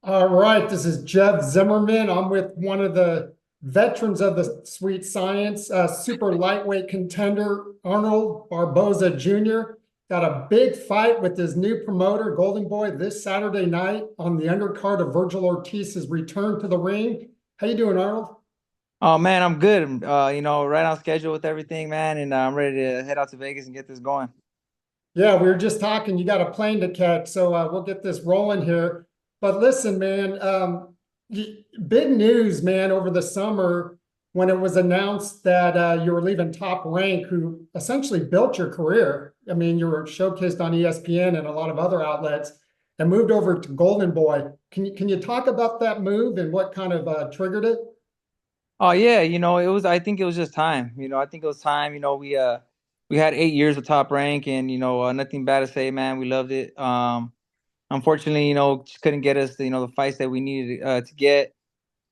All right, this is Jeff Zimmerman. I'm with one of the veterans of the sweet science, super lightweight contender, Arnold Barboza Jr. Got a big fight with his new promoter, Golden Boy, this Saturday night on the undercard of Virgil Ortiz's return to the ring. How you doing, Arnold? Oh man, I'm good. Right on schedule with everything, man, and I'm ready to head out to Vegas and get this going. Yeah, we were just talking. You got a plane to catch, so we'll get this rolling here. But listen, man, big news, man, over the summer when it was announced that you were leaving Top Rank, who essentially built your career. I mean, you were showcased on ESPN and a lot of other outlets, and moved over to Golden Boy. Can you talk about that move and what kind of triggered it? Oh yeah, it was. I think it was just time. I think it was time. We had 8 years of top rank, and nothing bad to say, man. We loved it. Unfortunately, just couldn't get us, the fights that we needed to get.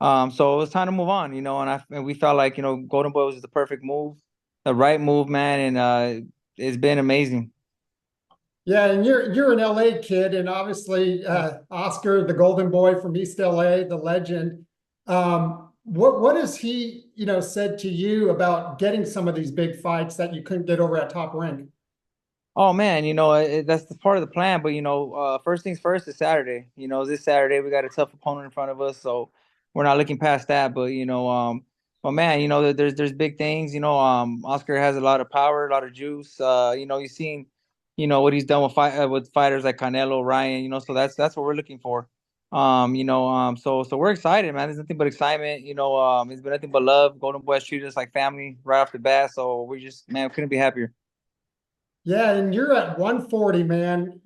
So it was time to move on. And we felt like Golden Boy was the perfect move, the right move, man, and it's been amazing. Yeah, and you're an LA kid, and obviously Oscar, the Golden Boy from East LA, the legend. What has he, said to you about getting some of these big fights that you couldn't get over at Top Rank? Oh man, that's the part of the plan. But first things first is Saturday. This Saturday we got a tough opponent in front of us, so we're not looking past that. But man, there's big things. Oscar has a lot of power, a lot of juice. You've seen, what he's done with fighters like Canelo, Ryan. So that's what we're looking for. So we're excited, man. There's nothing but excitement. It's been nothing but love. Golden Boy has treated us like family right off the bat, so we just, man, couldn't be happier. Yeah, and you're at 140, man.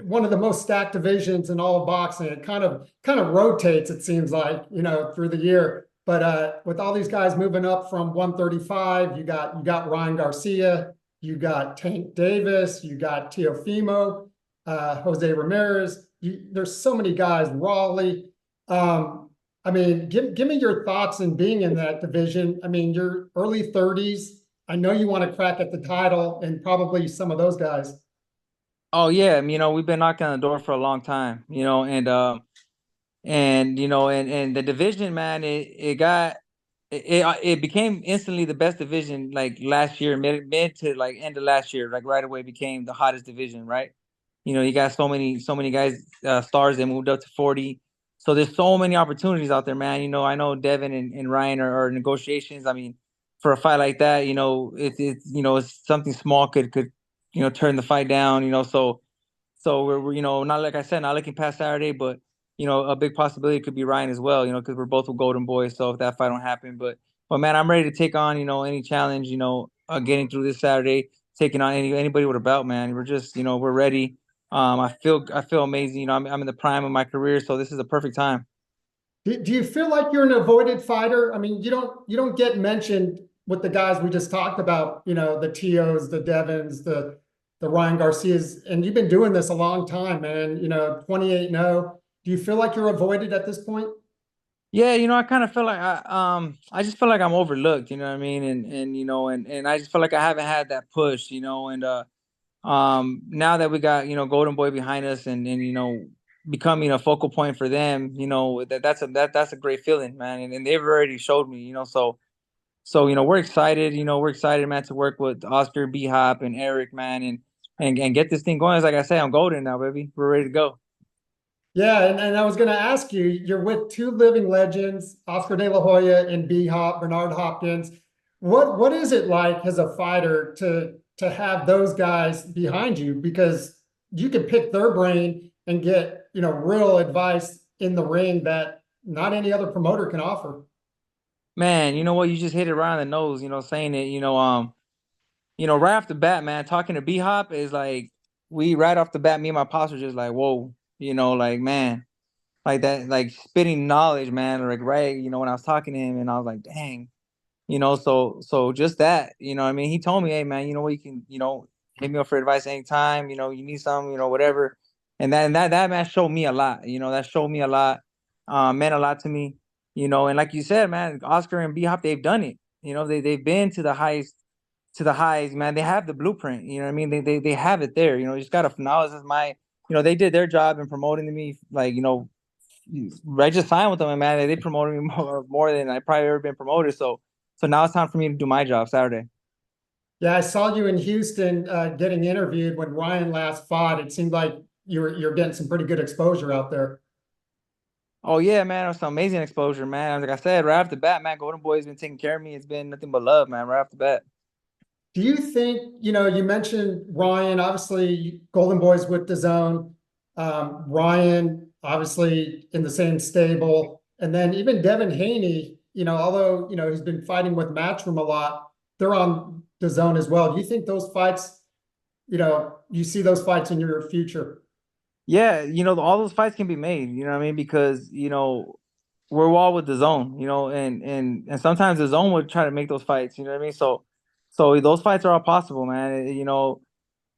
One of the most stacked divisions in all of boxing. It kind of rotates, it seems like, through the year. But with all these guys moving up from 135, you got Ryan Garcia, you got Tank Davis, you got Teofimo, Jose Ramirez. There's so many guys, Raleigh. I mean, give me your thoughts in being in that division. I mean, you're early 30s. I know you want to crack at the title and probably some of those guys. Oh yeah, we've been knocking on the door for a long time, and the division, man, it became instantly the best division like last year, mid to like end of last year, like right away became the hottest division, right? You got so many guys, stars that moved up to 40. So there's so many opportunities out there, man. I know Devin and Ryan are negotiations. I mean, for a fight like that, it's something small could turn the fight down. So we're not, like I said, not looking past Saturday, but a big possibility could be Ryan as well. Because we're both with Golden Boys. So if that fight don't happen, but man, I'm ready to take on any challenge. Getting through this Saturday, taking on anybody with a belt, man. We're just we're ready. I feel amazing. I'm in the prime of my career, so this is the perfect time. Do you feel like you're an avoided fighter? I mean, you don't get mentioned with the guys we just talked about, the Tios, the Devins, the Ryan Garcias, and you've been doing this a long time, man, 28-0. Do you feel like you're avoided at this point? Yeah, I kind of feel like I just feel like I'm overlooked. You know what I mean? And I just feel like I haven't had that push. And now that we got Golden Boy behind us and becoming a focal point for them, that's a great feeling, man. And they've already showed me, so we're excited, man, to work with Oscar, B Hop, and Eric, man, and get this thing going. As like I say, I'm golden now, baby. We're ready to go. Yeah, and I was going to ask you, you're with two living legends, Oscar De La Hoya and B Hop, Bernard Hopkins. What is it like as a fighter to have those guys behind you? Because you could pick their brain and get, real advice in the ring that not any other promoter can offer. Man, you know what? You just hit it right on the nose. Saying it. Right off the bat, man, talking to B Hop is like we right off the bat, me and my pops were just like, whoa, like man, like that, like spitting knowledge, man. Like right, when I was talking to him, and I was like, dang, so just that, I mean, he told me, hey man, you know what, you can, hit me up for advice anytime, you need something, whatever. And that man showed me a lot, that showed me a lot, meant a lot to me, and like you said, man, Oscar and B Hop, they've done it. They've been to the highs, man. They have the blueprint, you know what I mean? They have it there, you just gotta acknowledge as my, they did their job in promoting to me, like, I just signed with them, and man, they promoted me more than I probably ever been promoted. So now it's time for me to do my job Saturday. Yeah, I saw you in Houston getting interviewed when Ryan last fought. It seemed like you're getting some pretty good exposure out there. Oh yeah, man, it was some amazing exposure, man. Like I said, right off the bat, man, Golden Boy's been taking care of me. It's been nothing but love, man, right off the bat. Do you think, you mentioned Ryan, obviously Golden Boys with the zone, Ryan, obviously in the same stable, and then even Devin Haney, although, he's been fighting with Matchroom a lot, they're on the zone as well. Do you think those fights, you see those fights in your future? Yeah, all those fights can be made, you know what I mean? Because, we're all with the zone, and sometimes the zone would try to make those fights, you know what I mean? So those fights are all possible, man.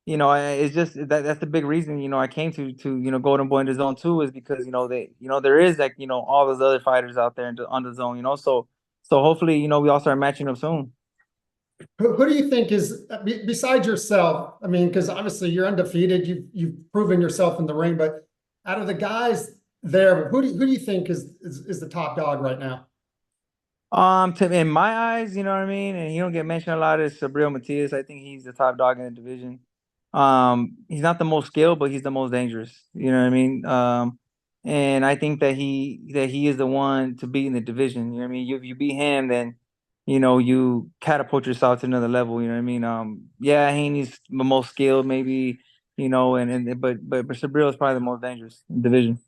It's just that's the big reason, I came to Golden Boy in the zone too, is because, there is like, all those other fighters out there on the zone, so hopefully, we all start matching up soon. Who do you think is besides yourself? I mean, because obviously you're undefeated. You've proven yourself in the ring, but out of the guys there, who do you think is the top dog right now? In my eyes, you know what I mean, and he don't get mentioned a lot is Sabril Matias. I think he's the top dog in the division. He's not the most skilled, but he's the most dangerous. You know what I mean? And I think that he is the one to beat in the division. You know what I mean? If you beat him, then you catapult yourself to another level. You know what I mean? Yeah, Haney's the most skilled, maybe. But Sabril is probably the most dangerous in the division.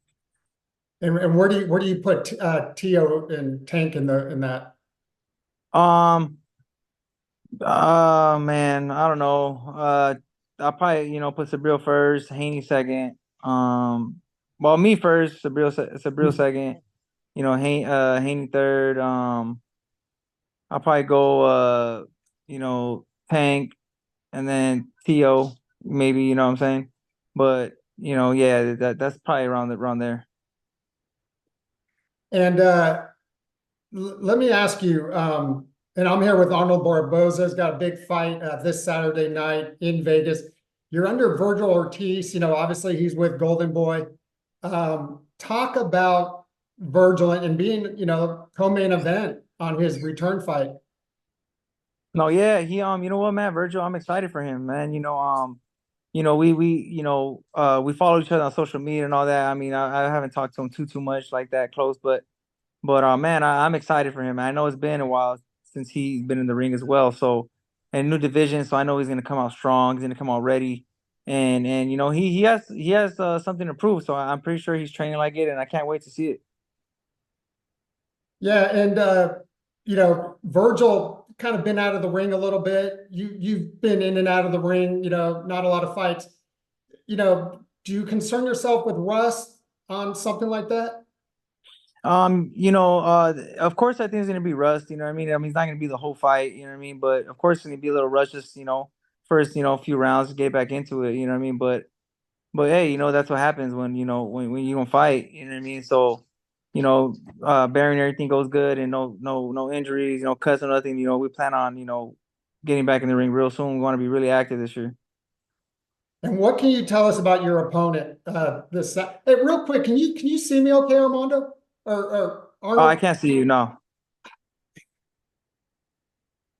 And where do you put Tio and Tank in that? Um, man, I don't know. I'll probably, put Sabril first, Haney second. Well, me first, Sabril second. Haney third. I'll probably go, Tank, and then Tio, maybe. You know what I'm saying? But yeah, that's probably around there. And let me ask you, and I'm here with Arnold Barboza. He's got a big fight this Saturday night in Vegas. You're under Virgil Ortiz. Obviously he's with Golden Boy. Talk about Virgil and being, co-main event on his return fight. No, yeah, you know what, man, Virgil, I'm excited for him, man. We follow each other on social media and all that. I mean, I haven't talked to him too much like that close, but man, I'm excited for him. I know it's been a while since he's been in the ring as well. So, and new division, so I know he's gonna come out strong. He's gonna come out ready, and he has something to prove. So I'm pretty sure he's training like it, and I can't wait to see it. Yeah, and Virgil kind of been out of the ring a little bit. You've been in and out of the ring, not a lot of fights. Do you concern yourself with rust on something like that? Of course I think it's gonna be rust, you know what I mean? I mean it's not gonna be the whole fight, you know what I mean? But of course it's gonna be a little rush, just first, few rounds to get back into it, you know what I mean? But hey, that's what happens when when you don't fight, you know what I mean? So, bearing everything goes good and no injuries, cuts or nothing, we plan on, getting back in the ring real soon. We want to be really active this year. And what can you tell us about your opponent? Hey, real quick, can you see me okay, Armando? Or Oh, I Arnold? can't see you, no.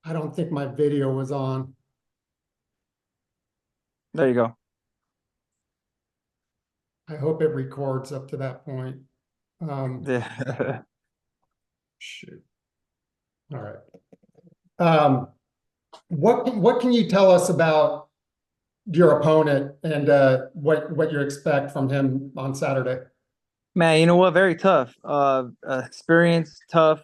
I don't think my video was on. There you go. I hope it records up to that point. Yeah. Shoot. All right. What can you tell us about your opponent and what you expect from him on Saturday? Man, you know what? Very tough. Experience, tough.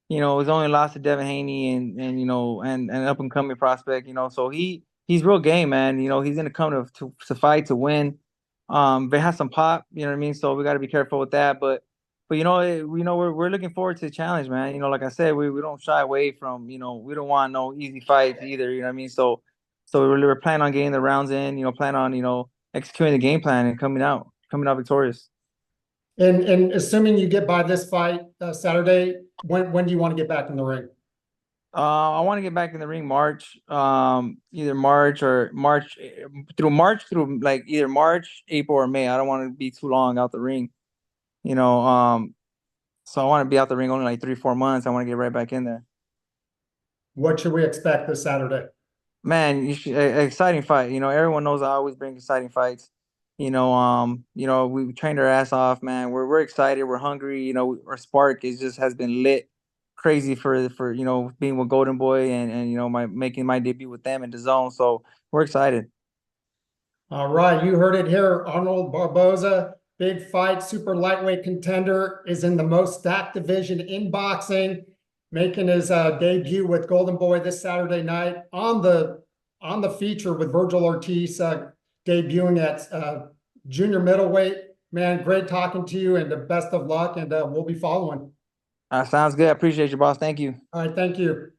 He's only lost to Devin Haney and an up and coming prospect. So he's real game, man. He's gonna come to fight to win. They have some pop. You know what I mean. So we got to be careful with that. But we're looking forward to the challenge, man. Like I said, we don't shy away from we don't want no easy fights either. You know what I mean. So we're planning on getting the rounds in. Plan on executing the game plan and coming out victorious. And assuming you get by this fight Saturday, when do you want to get back in the ring? I want to get back in the ring March, either March through like either March, April, or May. I don't want to be too long out the ring. You know, so I want to be out the ring only like 3 4 months. I want to get right back in there. What should we expect this Saturday? Man, exciting fight. You know, everyone knows I always bring exciting fights. We trained our ass off, man. We're excited. We're hungry. You know, our spark is just has been lit crazy for being with Golden Boy and my making my debut with them in the zone. So we're excited. All right, you heard it here. Arnold Barboza, big fight, super lightweight contender, is in the most stacked division in boxing, making his debut with Golden Boy this Saturday night on the feature with Virgil Ortiz debuting at junior middleweight. Man, great talking to you, and the best of luck, and we'll be following. Sounds good. I appreciate you, boss. Thank you. All right, thank you.